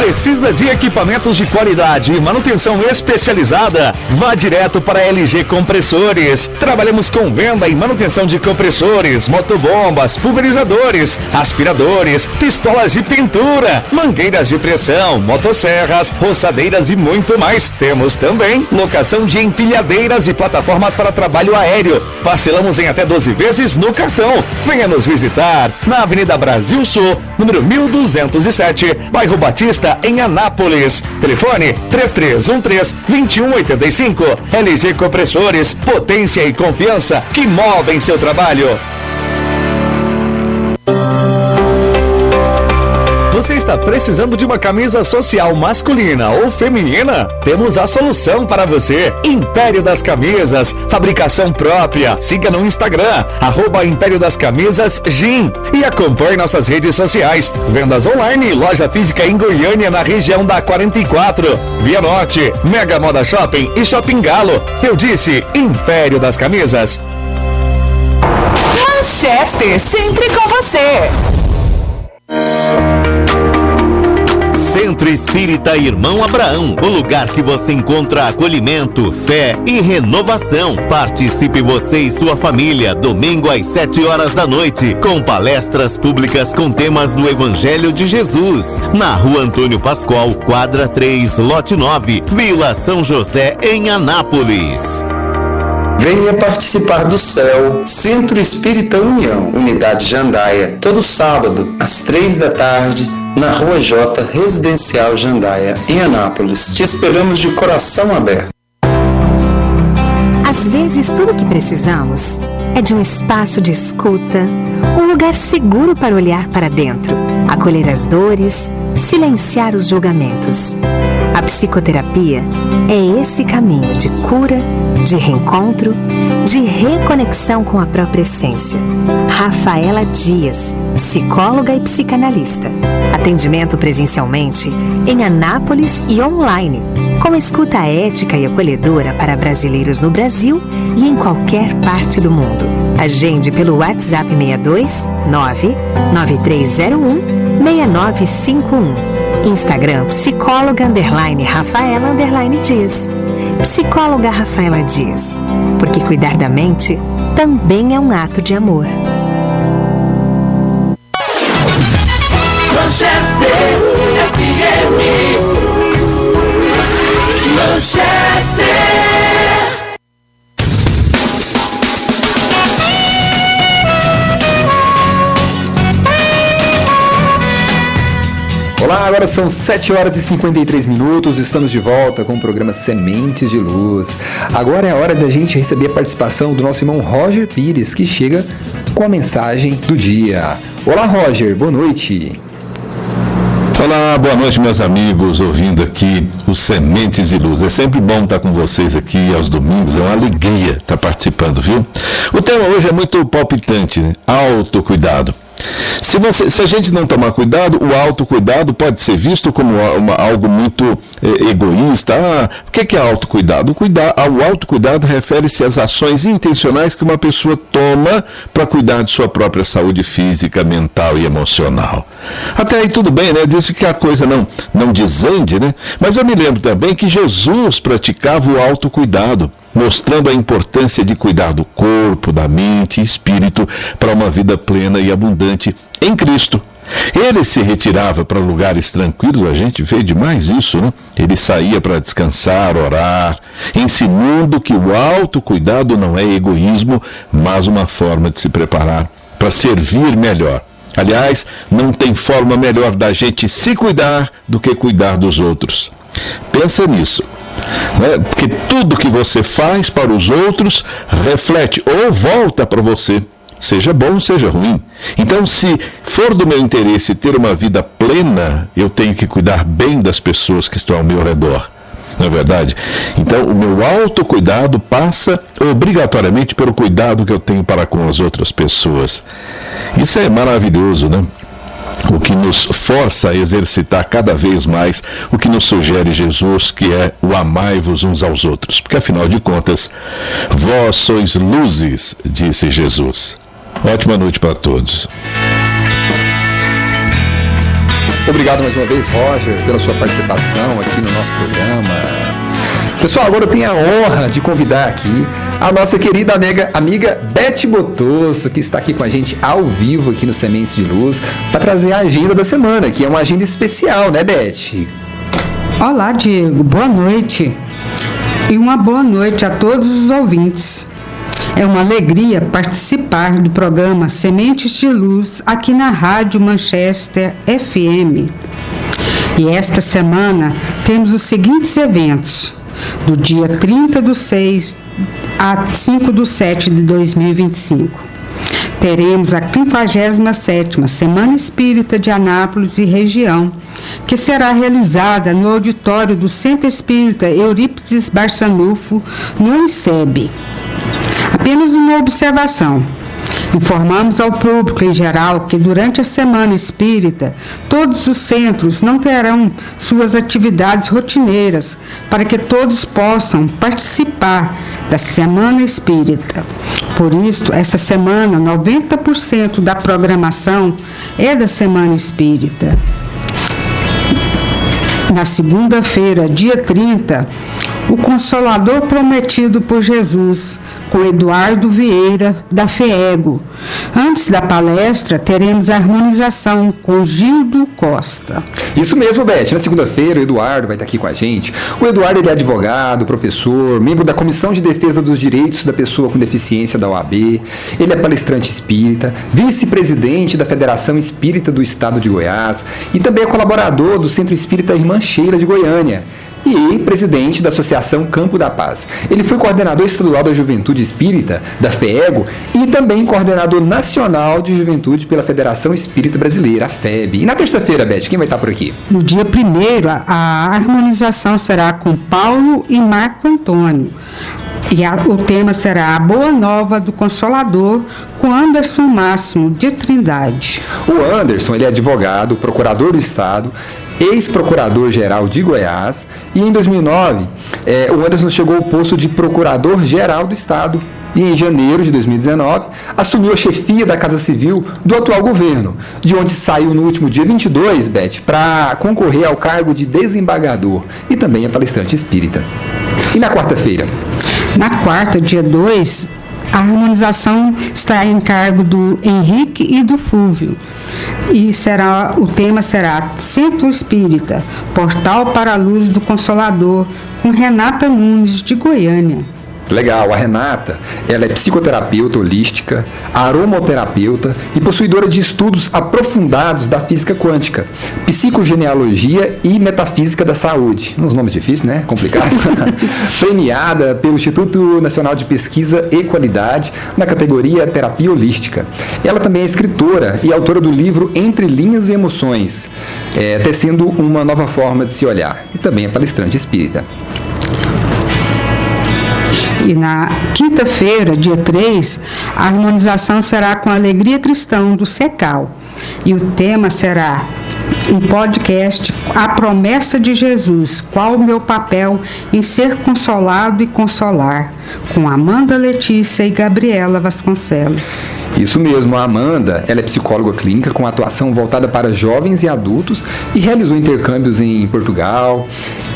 Precisa de equipamentos de qualidade e manutenção especializada? Vá direto para a LG Compressores. Trabalhamos com venda e manutenção de compressores, motobombas, pulverizadores, aspiradores, pistolas de pintura, mangueiras de pressão, motosserras, roçadeiras e muito mais. Temos também locação de empilhadeiras e plataformas para trabalho aéreo. Parcelamos em até 12 vezes no cartão. Venha nos visitar na Avenida Brasil Sul, número 1207, bairro Batista, em Anápolis. Telefone 3313-2185. LG Compressores, potência e confiança que movem seu trabalho. Você está precisando de uma camisa social masculina ou feminina? Temos a solução para você. Império das Camisas, fabricação própria. Siga no Instagram, @Império das Camisas GIM. E acompanhe nossas redes sociais. Vendas online e loja física em Goiânia, na região da 44. Via Norte, Mega Moda Shopping e Shopping Galo. Eu disse Império das Camisas. Manchester, sempre com você. Centro Espírita Irmão Abraão, o lugar que você encontra acolhimento, fé e renovação. Participe você e sua família, domingo às 7 horas da noite, com palestras públicas com temas do Evangelho de Jesus, na Rua Antônio Pascoal, quadra 3, lote 9, Vila São José, em Anápolis. Venha participar do CEL, Centro Espírita União, Unidade Jandaia, todo sábado, às 3 da tarde, na Rua J, Residencial Jandaia, em Anápolis. Te esperamos de coração aberto. Às vezes, tudo o que precisamos é de um espaço de escuta, um lugar seguro para olhar para dentro, acolher as dores, silenciar os julgamentos. A psicoterapia é esse caminho de cura, de reencontro, de reconexão com a própria essência. Rafaela Dias, psicóloga e psicanalista. Atendimento presencialmente em Anápolis e online, com escuta ética e acolhedora para brasileiros no Brasil e em qualquer parte do mundo. Agende pelo WhatsApp 62 99301 6951. Instagram psicóloga _Rafaela _Dias. Psicóloga Rafaela Dias, porque cuidar da mente também é um ato de amor. Manchester FM. Manchester. Olá, agora são 7 horas e 53 minutos, estamos de volta com o programa Sementes de Luz. Agora é a hora da gente receber a participação do nosso irmão Roger Pires, que chega com a mensagem do dia. Olá, Roger, boa noite. Olá, boa noite, meus amigos, ouvindo aqui o Sementes de Luz. É sempre bom estar com vocês aqui aos domingos, é uma alegria estar participando, viu? O tema hoje é muito palpitante, né? Autocuidado. Se a gente não tomar cuidado, o autocuidado pode ser visto como algo muito egoísta. O que é autocuidado? O autocuidado refere-se às ações intencionais que uma pessoa toma para cuidar de sua própria saúde física, mental e emocional. Até aí tudo bem, né? Diz que a coisa não desande, né? Mas eu me lembro também que Jesus praticava o autocuidado, mostrando a importância de cuidar do corpo, da mente e espírito para uma vida plena e abundante em Cristo. Ele se retirava para lugares tranquilos, a gente vê demais isso, né? Ele saía para descansar, orar, ensinando que o autocuidado não é egoísmo, mas uma forma de se preparar para servir melhor. Aliás, não tem forma melhor da gente se cuidar do que cuidar dos outros. Pensa nisso. Porque tudo que você faz para os outros reflete ou volta para você, seja bom, seja ruim. Então, se for do meu interesse ter uma vida plena, eu tenho que cuidar bem das pessoas que estão ao meu redor. Não é verdade? Então, o meu autocuidado passa obrigatoriamente pelo cuidado que eu tenho para com as outras pessoas. Isso é maravilhoso, né? O que nos força a exercitar cada vez mais o que nos sugere Jesus, que é o amai-vos uns aos outros. Porque, afinal de contas, vós sois luzes, disse Jesus. Ótima noite para todos. Obrigado mais uma vez, Roger, pela sua participação aqui no nosso programa. Pessoal, agora eu tenho a honra de convidar aqui a nossa querida amiga Beth Botosso, que está aqui com a gente ao vivo aqui no Sementes de Luz, para trazer a agenda da semana, que é uma agenda especial, né, Beth? Olá, Diego, boa noite. E uma boa noite a todos os ouvintes. É uma alegria participar do programa Sementes de Luz aqui na Rádio Manchester FM. E esta semana temos os seguintes eventos. Do dia 30/6 a 5/7 de 2025. Teremos a 57ª Semana Espírita de Anápolis e região, que será realizada no auditório do Centro Espírita Eurípides Barçanufo, no INSEB. Apenas uma observação. Informamos ao público em geral que durante a Semana Espírita, todos os centros não terão suas atividades rotineiras para que todos possam participar da Semana Espírita. Por isso, essa semana, 90% da programação é da Semana Espírita. Na segunda-feira, dia 30, o Consolador Prometido por Jesus, com Eduardo Vieira, da FEEGO. Antes da palestra, teremos a harmonização com Gildo Costa. Isso mesmo, Beth. Na segunda-feira, o Eduardo vai estar aqui com a gente. O Eduardo ele é advogado, professor, membro da Comissão de Defesa dos Direitos da Pessoa com Deficiência da OAB. Ele é palestrante espírita, vice-presidente da Federação Espírita do Estado de Goiás e também é colaborador do Centro Espírita Irmã Sheila de Goiânia e presidente da Associação Campo da Paz. Ele foi coordenador estadual da Juventude Espírita, da FEEGO, e também coordenador nacional de Juventude pela Federação Espírita Brasileira, a FEB. E na terça-feira, Beth, quem vai estar por aqui? No dia 1º, a harmonização será com Paulo e Marco Antônio. E o tema será a Boa Nova do Consolador, com Anderson Máximo, de Trindade. O Anderson, ele é advogado, procurador do Estado, ex-procurador-geral de Goiás, e em 2009, o Anderson chegou ao posto de procurador-geral do Estado, e em janeiro de 2019, assumiu a chefia da Casa Civil do atual governo, de onde saiu no último dia 22, Beth, para concorrer ao cargo de desembargador, e também é palestrante espírita. E na quarta-feira? Na quarta, dia 2, A harmonização está em cargo do Henrique e do Fúvio. E o tema será Centro Espírita, Portal para a Luz do Consolador, com Renata Nunes, de Goiânia. Legal, a Renata, ela é psicoterapeuta holística, aromoterapeuta e possuidora de estudos aprofundados da física quântica, psicogenealogia e metafísica da saúde. Uns nomes difíceis, né? Complicado. Premiada pelo Instituto Nacional de Pesquisa e Qualidade na categoria Terapia Holística. Ela também é escritora e autora do livro Entre Linhas e Emoções, tecendo uma nova forma de se olhar. E também é palestrante espírita. E na quinta-feira, dia 3, a harmonização será com a Alegria Cristã do Secal. E o tema será um podcast, A Promessa de Jesus, qual o meu papel em ser consolado e consolar, com Amanda Letícia e Gabriela Vasconcelos. Isso mesmo, a Amanda, ela é psicóloga clínica com atuação voltada para jovens e adultos e realizou intercâmbios em Portugal.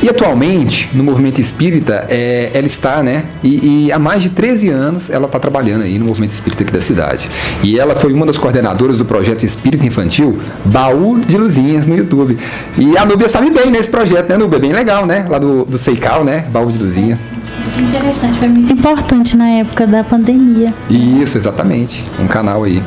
E atualmente, no movimento espírita, ela está, e há mais de 13 anos ela está trabalhando aí no movimento espírita aqui da cidade. E ela foi uma das coordenadoras do projeto espírita infantil Baú de Luzinhas no YouTube. E a Núbia sabe bem nesse projeto, né, Núbia? Bem legal, né? Lá do Seical, né? Baú de Luzinhas. Interessante, foi muito importante na época da pandemia. Isso, exatamente, um canal aí.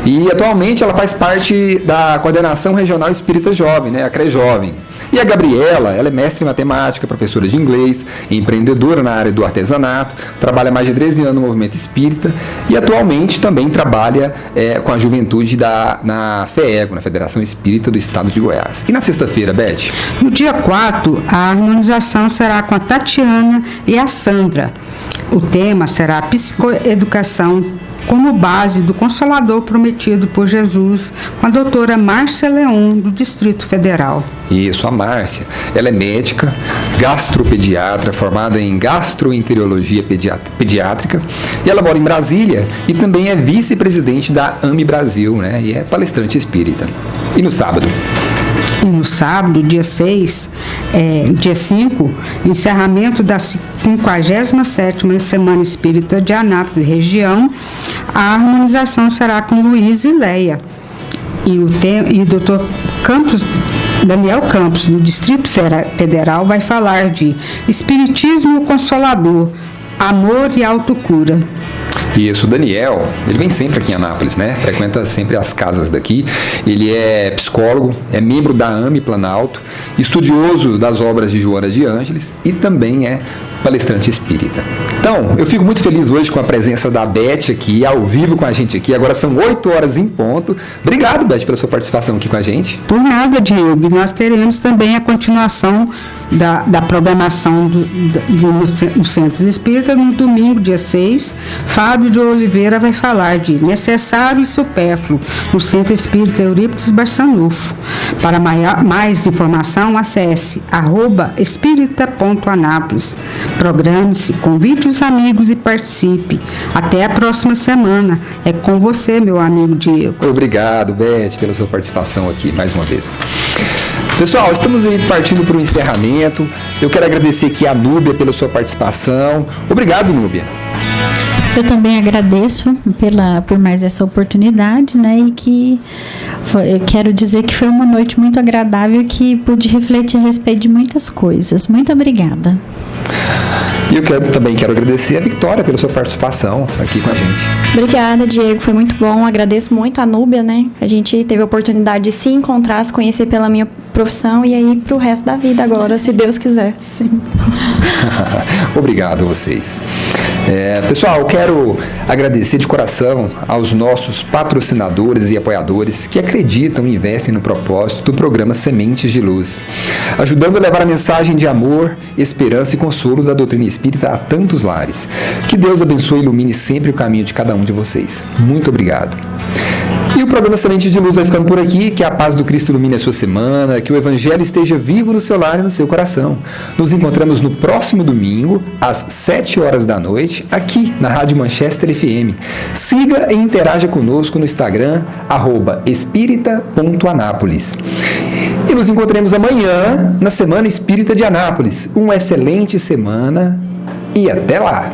E atualmente ela faz parte da Coordenação Regional Espírita Jovem, né, a CRE Jovem. E a Gabriela, ela é mestre em matemática, professora de inglês, empreendedora na área do artesanato, trabalha mais de 13 anos no movimento espírita e atualmente também trabalha com a juventude na FEEGO, na Federação Espírita do Estado de Goiás. E na sexta-feira, Beth? No dia 4, a harmonização será com a Tatiana e a Sandra. O tema será psicoeducação como base do Consolador prometido por Jesus, com a doutora Márcia Leon, do Distrito Federal. Isso, a Márcia. Ela é médica, gastropediatra, formada em gastroenterologia pediátrica, e ela mora em Brasília e também é vice-presidente da AME Brasil, né? E é palestrante espírita. E no sábado? E no sábado, dia 5, encerramento da 57ª Semana Espírita de Anápolis e região, a harmonização será com Luiz e Leia. E o Dr. Daniel Campos, do Distrito Federal, vai falar de Espiritismo Consolador, Amor e Autocura. Isso, o Daniel, ele vem sempre aqui em Anápolis, né? Frequenta sempre as casas daqui. Ele é psicólogo, é membro da AME Planalto, estudioso das obras de Joana de Ângeles e também é palestrante espírita. Então, eu fico muito feliz hoje com a presença da Beth aqui, ao vivo com a gente aqui. Agora são 8 horas em ponto. Obrigado, Beth, pela sua participação aqui com a gente. Por nada, Diego. E nós teremos também a continuação da programação dos Centros Espíritas no domingo, dia 6. Fábio de Oliveira vai falar de necessário e supérfluo no Centro Espírita Eurípides Barçanufo. Para mais informação, acesse @espírita.anápolis. Programe-se, convide os amigos e participe. Até a próxima semana. É com você, meu amigo Diego. Obrigado, Beth, pela sua participação aqui mais uma vez. Pessoal, estamos aí partindo para o encerramento. Eu quero agradecer aqui a Núbia pela sua participação. Obrigado, Núbia. Eu também agradeço por mais essa oportunidade, né? E eu quero dizer que foi uma noite muito agradável e que pude refletir a respeito de muitas coisas. Muito obrigada. E eu também quero agradecer a Victória pela sua participação aqui com a gente. Obrigada, Diego. Foi muito bom. Agradeço muito a Núbia, né? A gente teve a oportunidade de se encontrar, se conhecer pela minha profissão e aí pro resto da vida agora, se Deus quiser. Sim. Obrigado a vocês. Pessoal, eu quero agradecer de coração aos nossos patrocinadores e apoiadores que acreditam e investem no propósito do programa Sementes de Luz, ajudando a levar a mensagem de amor, esperança e consolo da doutrina espírita a tantos lares. Que Deus abençoe e ilumine sempre o caminho de cada um de vocês. Muito obrigado. E o programa Semente de Luz vai ficando por aqui. Que a paz do Cristo ilumine a sua semana, que o Evangelho esteja vivo no seu lar e no seu coração. Nos encontramos no próximo domingo, às 7 horas da noite, aqui na Rádio Manchester FM. Siga e interaja conosco no Instagram, @espírita.anápolis. E nos encontremos amanhã, na Semana Espírita de Anápolis. Uma excelente semana e até lá!